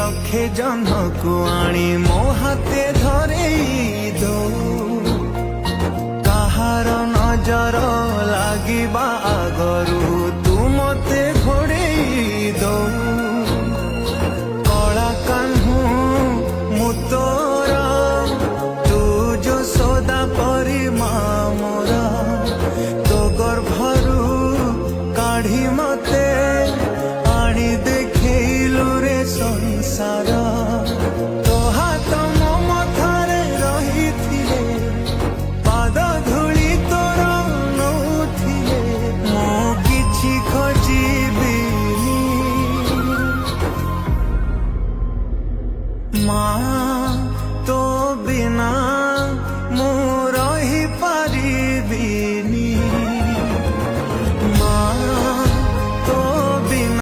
लक्षे जन को आनी मो हाथे धरे दो कहार नजर लागिबा आगरू तू मते घोड़े दो कला कान्हू मु तोरा तू जो सदा परी मोरा तो गर्भरू काढ़ी मते आनी देखिलु रे संसार